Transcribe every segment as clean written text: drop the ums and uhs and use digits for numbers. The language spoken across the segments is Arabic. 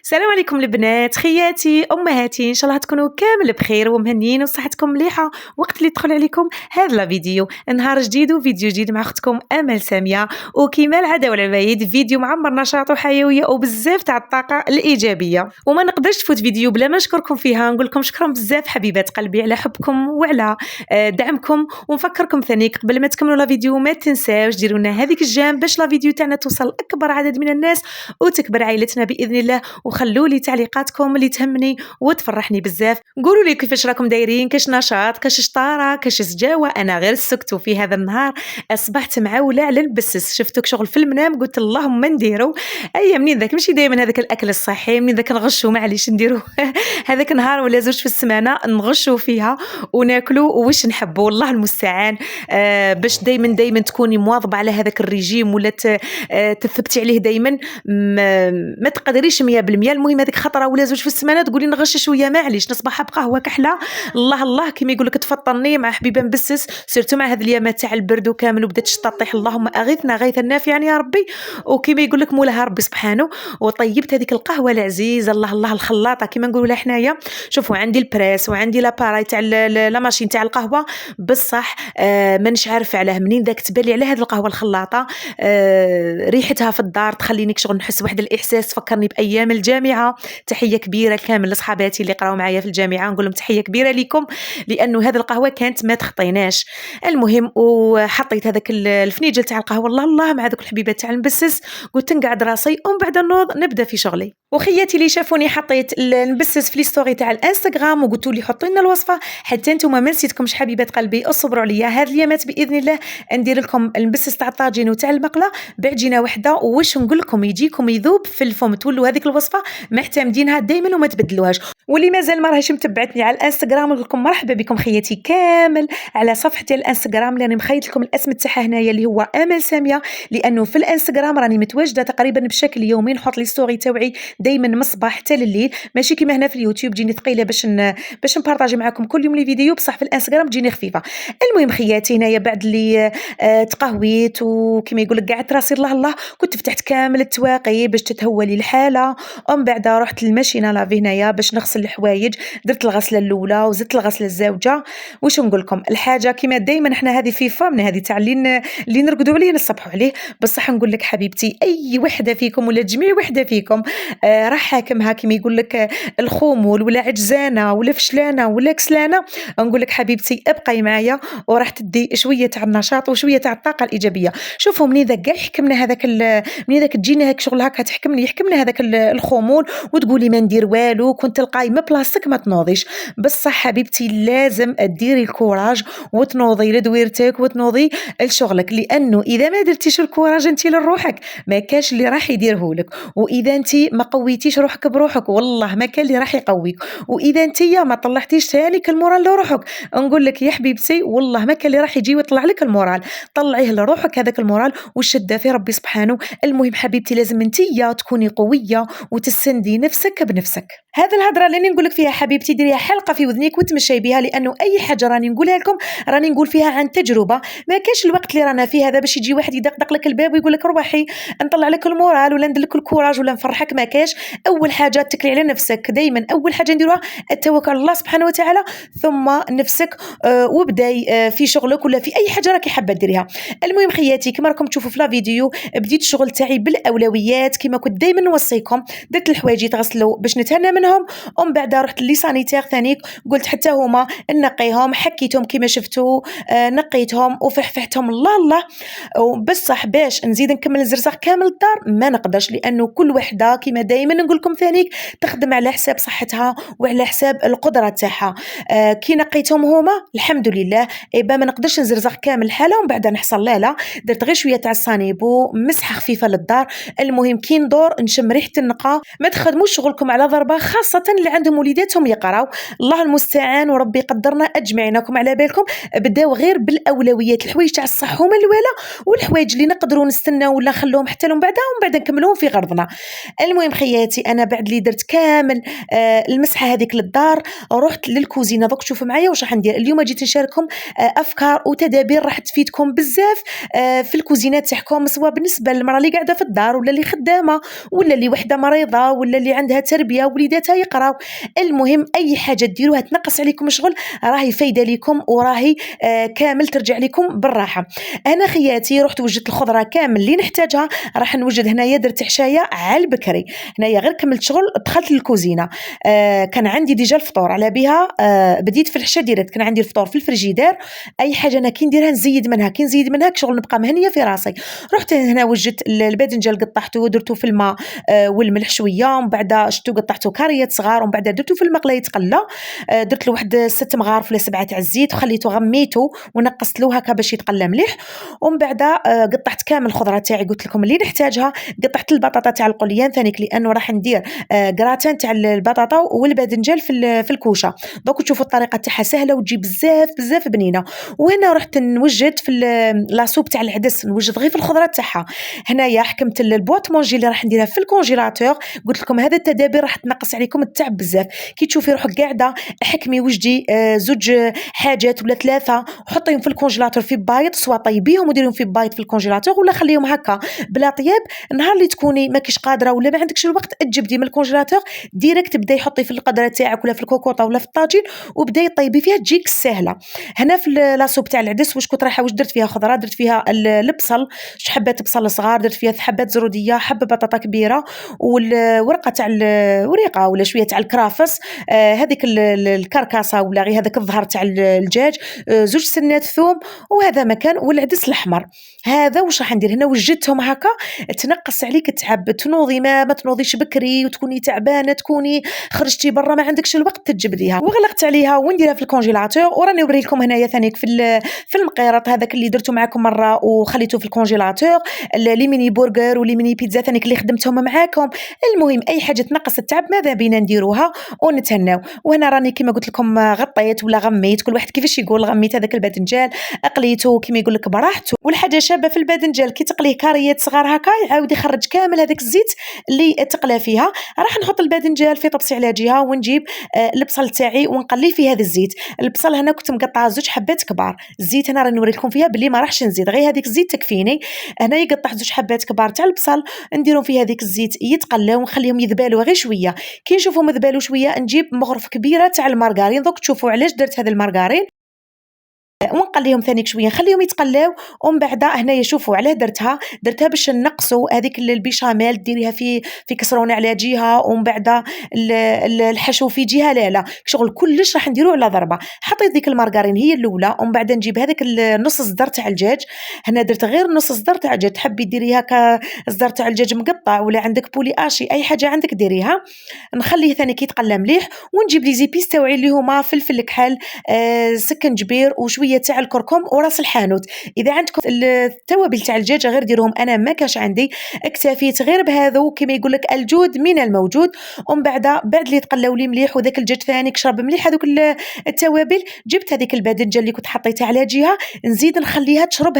السلام عليكم البنات، خياتي امهاتي، ان شاء الله تكونوا كامل بخير ومهنيين وصحتكم مليحه. وقت اللي يدخل عليكم هذا الفيديو، نهار جديد وفيديو جديد مع اختكم امل ساميه، وكما العاده والعوايد فيديو معمر نشاط وحيويه وبزاف تاع الطاقه الايجابيه. وما نقدرش تفوت فيديو بلا ما نشكركم فيها، نقول لكم شكرا بزاف حبيبات قلبي على حبكم وعلى دعمكم. ونفكركم ثاني قبل ما تكملوا لا فيديو ما تنساوش ديروا لنا هذيك الجيم باش لا فيديو تاعنا توصل اكبر عدد من الناس وتكبر عائلتنا باذن الله. وخلوا لي تعليقاتكم اللي تهمني وتفرحني بزاف. قولوا لي كيفاش راكم دايرين، كاش نشاط، كاش شطاره، كاش سجاوه. انا غير سكتوا في هذا النهار، اصبحت معوله على البسس. شفتوك شغل في المنام قلت اللهم نديروا اي منين ذاك ماشي دائما هذاك الاكل الصحي، منين ذاك نغشوا معليش نديروا هذاك نهار ولا زوج في السمانه نغشوا فيها وناكلوا واش نحبوا. والله المستعان. باش دائما تكوني مواظبه على هذاك الريجيم ولا تثبتي عليه دائما. ما تقدريش 100%. المهم هذيك خطره ولا زوج في السمانه تقولي نغش شويه معليش نصبح بقهوه كحله. الله كيما يقول لك تفطرني مع حبيبه نبسس، سيرتو مع هذه الايامات تاع البرد وكامل وبدات الشتا طيح. اللهم اغثنا غيثا نافعا يا ربي. وكيما يقول لك مولاها ربي سبحانه. وطيبت هذيك القهوه العزيزه الله الخلاطه كيما نقولوا لها حنايا. شوفوا عندي البريس وعندي لاباراي تاع لا ماشين تاع القهوه بصح. مانيش عارفه علاه منين ذاك تبالي على هذه القهوه الخلاطه. ريحتها في الدار تخليني شغل نحس واحد الاحساس تفكرني بايام الجامعه. تحيه كبيره كامل لصحاباتي اللي قراو معايا في الجامعه، نقول لهم تحيه كبيره لكم لانه هذه القهوه كانت ما تخطيناش. المهم وحطيت هذاك الفنيجل تاع القهوه الله مع ذوك الحبيبات تاع المبسس. قلت نقعد راسي ومن بعد نوض نبدا في شغلي. وخياتي اللي شافوني حطيت نبسس في ستوري تاع الانستغرام وقلتوا لي حطوا لنا الوصفه حتى انتم ما نسيتكمش حبيبات قلبي. اصبروا عليا هذه الايامات باذن الله ندير لكم المبسس تاع الطاجين وتاع المقله بعجينه وحده. واش نقول لكم يجيكم يذوب في الفم. تولوا هذيك الوصفه معتمدينها دائما وما تبدلوهاش. واللي مازال ما راهش متبعتني على الانستغرام نقول لكم مرحبا بكم خياتي كامل على صفحتي على الانستغرام اللي راني مخيط لكم الاسم تاعها هنايا اللي هو امل ساميه. لانه في الانستغرام راني متواجده تقريبا بشكل يومي، نحط لي ستوري تاوعي دائما من الصباح حتى لليل، ماشي كيما هنا في اليوتيوب تجيني ثقيله باش نبارطاجي معكم كل يوم لي فيديو، بصح في الانستغرام تجيني خفيفه. المهم خياتي هنايا بعد لي تقهويت وكما يقول لك قعدت راسي الله كنت فتحت كامل التواقي باش تتهوى لي الحاله. ومن بعد رحت للماشينه لافي هنايا باش نغسل الحوايج. درت الغسله الاولى وزدت الغسله الزوجه. واش نقول لكم الحاجه كما دائما احنا هذه في فمنا هذه تاع اللي نرقدوا عليه نصبحوا عليه. بصح نقول لك حبيبتي اي وحده فيكم ولا جميع وحده فيكم راح حاكمها كما يقول لك الخمول ولا عجزانه ولا فشلانه ولا كسلانه، نقول لك حبيبتي ابقي معايا وراح تدي شويه تاع النشاط وشويه تاع الطاقه الايجابيه. شوفوا منين ذاك كاع يحكمنا هذاك منين ذاك تجينا هاك شغل هكا يحكمنا هذاك الخمول وتقولي ما ندير والو كنت تلقاي ما بلاصتك ما تنوضيش. بصح حبيبتي لازم ديري الكوراج وتنوضي لدويرتك وتنوضي لشغلك، لانه اذا ما درتيش الكوراج انت لروحك ما كاش اللي راح يديره لك. واذا انت ما قويتيش روحك بروحك والله ما كان اللي راح يقويك. واذا انت ما طلعتيش ثاني المورال لروحك نقول لك يا حبيبتي والله ما كان اللي راح يجي ويطلع لك المورال. طلعيه لروحك هذاك المورال وشده في ربي سبحانه. المهم حبيبتي لازم انت تكوني قويه وتسندي نفسك بنفسك. هذا الهضره اللي نقول لك فيها حبيبتي ديريها حلقه في وذنيك وتمشي بها، لانه اي حاجه راني نقولها لكم راني نقول فيها عن تجربه. ما كاش الوقت اللي رانا فيه هذا باش يجي واحد يدقدق لك الباب ويقول لك روحي نطلع لك المورال ولا ندير لك الكوراج ولا نفرحك. ما كاش. اول حاجه تكلي على نفسك دائما، اول حاجه نديروها التوكل على الله سبحانه وتعالى ثم نفسك. وبداي في شغلك ولا في اي حاجه راكي حابه ديريها. المهم خياتي كما راكم تشوفوا في لا فيديو بديت الشغل تاعي بالاولويات كما كنت دائما نوصيكم. درت الحوايج يتغسلوا باش نتهنى منهم ومن بعد رحت لي سانيتير ثاني قلت حتى هما نقيهم حكيتهم كما شفتوا. نقيتهم وفحفحتهم الله. وبصح باش نزيد نكمل الزرزاق كامل الدار ما نقدرش، لانه كل وحده كما دائما نقول لكم ثانيك تخدم على حساب صحتها وعلى حساب القدره تاعها. كي نقيتهم هما الحمد لله ايبا ما نقدرش نزرزق كامل الحاله ومن بعد نحصل لا درت غير شويه تاع الصانيبو مسحه خفيفه للدار. المهم كي ندور نشم ريحه النقا. ما تخدموش شغلكم على ضربه، خاصه اللي عندهم وليداتهم يقراو. الله المستعان وربي قدرنا اجمعينكم على بالكم. بداو غير بالاولويات الحوايج تاع الصح هما الاولى والحوايج اللي نقدروا نستناو ولا نخلوهم حتى من بعدها ومن بعد نكملوهم في غرضنا. المهم خياتي انا بعد اللي درت كامل المسحه هذيك للدار رحت للكوزينه. دوك شوفوا معايا واش راح ندير اليوم. جيت نشارككم افكار وتدابير راح تفيدكم بزاف في الكوزينات تاعكم، سواء بالنسبه للمراه اللي قاعده في الدار ولا اللي خدامه ولا اللي وحده مريضه مريضه ولا اللي عندها تربيه وليداتها يقراو. المهم اي حاجه ديروها تنقص عليكم الشغل راهي فايده لكم وراهي كامل ترجع لكم بالراحه. انا خياتي رحت وجدت الخضره كامل اللي نحتاجها، راح نوجد هنايا درت عشايه على البكري. هنايا غير كملت شغل دخلت للكوزينه، كان عندي ديجا الفطور على بها، بديت في الحشا ديريكت، كان عندي الفطور في الفريجيدير. اي حاجه انا كي نديرها نزيد منها، كي نزيد منها شغل نبقى مهنيه في راسي. رحت هنا وجدت الباذنجان قطعته ودرته في الماء والملح شويه، ومن بعد شتو قطعته كاريات صغار، ومن بعد درته في المقله يتقلى. درت له واحد 6 مغارف ولا 7 تاع الزيت وخليته غميته ونقصت له هكا باش يتقلى مليح. ومن بعد قطعت كامل الخضره تاعي قلت لكم اللي نحتاجها. قطعت البطاطا تاع القليان ثانيك لانه راح ندير كراتان تاع البطاطا والباذنجان في الكوشه. دوك تشوفوا الطريقه تاعها سهله وتجي بزاف بنينه. وهنا رحت نوجد في لاصوب تاع العدس، نوجد غير في الخضره تاعها. هنايا حكمت البواط مونجي اللي راح نديرها في الكونجيلاتور. قلت لكم هذا التدابير راح تنقص عليكم التعب بزاف. كي تشوفي روحك قاعده حكمي وجدي زوج حاجات ولا 3 وحطيهم في الكونجيلاتور في بايط، سواء طيبيهم وديريهم في بايط في الكونجيلاتور ولا خليهم هكا بلا طياب. نهار اللي تكوني ماكيش قادره ولا ما عندكش الوقت تجبدي من الكونجيلاتور ديريكت تبداي حطي في القدره تاعك ولا في الكوكوطه ولا في الطاجين وبداي طيبي فيها تجيك سهله. هنا في لاصوب تاع العدس واش كنت رايحه واش درت فيها خضره، درت فيها البصل، حبات بصل صغار، درت فيها حبات زروديه، حبه بطاطا كبيره، والورقه تاع الوريقه ولا شويه تاع الكرافس، هذيك الكركاسه ولا غير هذاك الظهر تاع الدجاج، زوج سنات ثوم، وهذا مكان، والعدس الاحمر. هذا واش راح ندير هنا وجدتهم هكا تنقص عليك التعب. تنوضي ما تنوضيش بكري وتكوني تعبانه، تكوني خرجتي برا ما عندكش الوقت تجبديها. وغلقت عليها ونديرها في الكونجيلاتور. وراني نوري لكم هنايا ثانيك في المقيرط هذاك اللي درته معكم مره وخليته في الكونجيلاتور، لي ميني برجر ولي ميني بيتزا ثانيك اللي خدمتهم معاكم. المهم اي حاجه تنقص التعب ماذا بينا نديروها ونتهناو. وهنا راني كما قلت لكم غطيت ولا غميت، كل واحد كيفاش يقول، غميت هذاك الباذنجان قليته كما يقول لك براحته. والحاجه شابه في الباذنجان كي تقليه كاريات صغار هكا يعاود يخرج كامل هذاك الزيت اللي تقلى فيها. راح نحط الباذنجان في طبسي على جهه ونجيب البصل تاعي ونقليه في هذا الزيت. البصل هنا كنت مقطعه 2 حبات كبار. الزيت هنا راني نوريكم فيها بلي ما راحش نزيد، غير هذيك الزيت تكفيني. هنا قطعت 2 حبات كبار تاع البصل نديرهم في هذيك الزيت يتقلاو ونخليهم يذبالوا غير شويه. كي نشوفهم ذبالوا شويه نجيب مغرف كبيره تاع المارغرين. دوك تشوفوا علاش درت هذا المارغرين ونقليهم ثانيك شويه نخليهم يتقلاو. ومن بعد هنايا شوفوا علاه درتها باش نقصوا هذيك البيشاميل ديريها في كسرونه على جهه ومن بعد الحشو في جهه. لا شغل كلش راح نديرو على ضربه. حطيت ديك المارغرين هي الاولى ومن بعد نجيب هذاك النص صدر تاع الدجاج. هنا درت غير نص صدر تاع الدجاج، تحبي ديريها كصدر تاع الدجاج مقطع ولا عندك بولي اشي اي حاجه عندك ديريها. نخليه ثاني كيتقلى مليح ونجيب لي زيبيس تاوعي اللي هما فلفل كحل، سكنجبير وشويه تاع الكركم وراس الحانوت. اذا عندكم التوابل تاع الدجاج غير ديروهم، انا ما كاش عندي، اكتفيت غير بهذو كما يقول لك الجود من الموجود. ومن بعد اللي تقلاو لي مليح وذاك الدجاج ثاني كشرب مليح هذوك التوابل، جبت هذيك الباذنجه اللي كنت حطيتها على جهه نزيد نخليها تشرب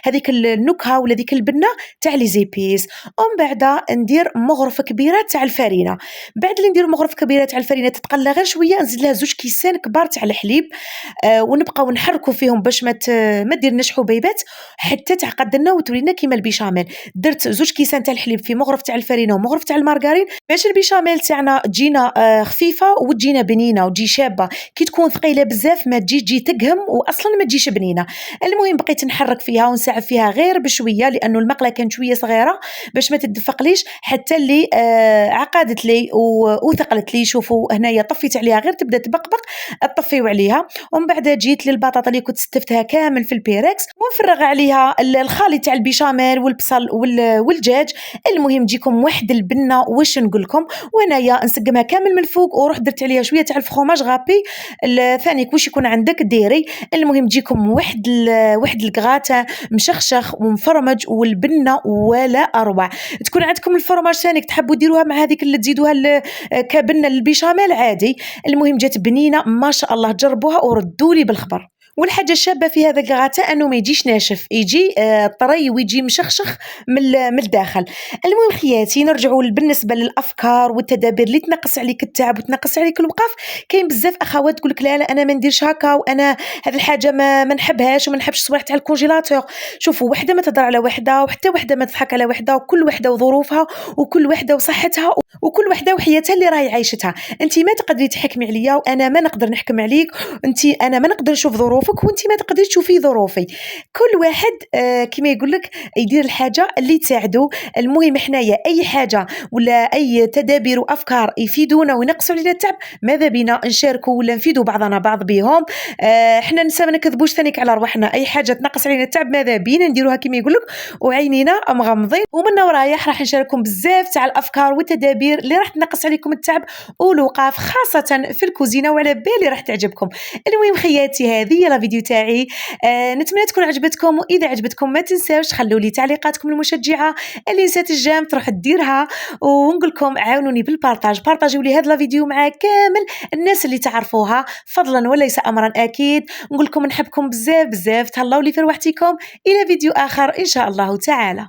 هذيك النكهه ولا ديك البنه تاع لي زيبيس. ومن بعد ندير مغرفه كبيره تاع الفرينه. بعد اللي ندير مغرفه كبيره تاع الفرينه تتقلى غير شويه نزيد لها 2 كيسان كبار تاع الحليب، ونبقاو نحركوا فيهم باش ما ديرناش حبيبات حتى تعقد لنا وتولينا كيما البيشاميل. درت 2 كيسان تاع الحليب في مغرف تاع الفرينه ومغرف تاع المارغرين باش البيشاميل تاعنا تجينا خفيفه وتجينا بنينه وتجي شابه. كي تكون ثقيله بزاف ما تجي تقهم واصلا ما تجيش بنينه. المهم بقيت نحرك فيها ونساعد فيها غير بشويه لانه المقله كانت شويه صغيره باش ما تدفقليش حتى اللي عقدت لي وثقلت لي. شوفوا هنايا طفيت عليها غير تبدا تبقبق طفيو عليها. ومن بعد جيت للبطاطا اللي كنت استفتها كامل في البيركس ونفرغ عليها الخليط تاع البيشاميل والبصل والدجاج. المهم تجيكم واحد البنه واش نقول لكم. وهنايا نسقمها كامل من الفوق وروح درت عليها شويه تاع الفخوماج غابي الثاني واش يكون عندك ديري. المهم تجيكم واحد الكغاتا مشخشخ ومفرمج والبنه ولا اروع. تكون عندكم الفرماج ثاني تحبوا ديروها مع هذيك اللي تزيدوها كبنه البيشاميل عادي. المهم جات بنينه ما شاء الله، جربوها وردوا لي بالخبر. والحاجه الشابه في هذا الكغاتا انه ما يجيش ناشف، يجي طري ويجي مشخشخ من الداخل. المهم خياتي نرجعوا بالنسبه للافكار والتدابير اللي تنقص عليك التعب وتنقص عليك الوقف. كاين بزاف اخوات تقول لك لا لا انا ما نديرش هكا، وانا هذه الحاجه ما نحبهاش وما نحبش الصوالح تاع الكونجيلاتور. شوفوا، وحده ما تهضر على وحده، وحتى وحده ما تضحك على وحده، وكل وحده وظروفها، وكل وحده وصحتها، وكل وحده وحياتها اللي راهي عايشتها. انت ما تقدري تحكمي عليا وانا ما نقدر نحكم عليك، انا ما نقدر نشوف ظروفك وانت ما تقدريش تشوفي ظروفي. كل واحد كما يقول لك يدير الحاجه اللي تساعده. المهم حنايا اي حاجه ولا اي تدابير وافكار يفيدونا وينقصوا علينا التعب، ماذا بينا نشاركوا ولا نفيدوا بعضنا بعض بهم. حنا نسا ما نكذبوش ثانيك على رواحنا، اي حاجه تنقص علينا التعب ماذا بينا نديروها كما يقول لك وعينينا مغمضين. ومن ورايح راح نشارككم بزاف تاع الافكار والتدابير اللي راح تنقص عليكم التعب والوقاف، خاصه في الكوزينه، وعلى بالي راح تعجبكم. المهم خياتي هذه هي لا فيديو تاعي، نتمنى تكون عجبتكم، واذا عجبتكم ما تنساوش خلوا لي تعليقاتكم المشجعه. اللي نسات الجام تروح ديرها، ونقول لكم عاونوني بالبارطاج، بارطاجيو لي هذا لا فيديو مع كامل الناس اللي تعرفوها فضلا وليس امرا اكيد. نقول لكم نحبكم بزاف بزاف، تهلاو لي في روحتكم. الى فيديو اخر ان شاء الله تعالى.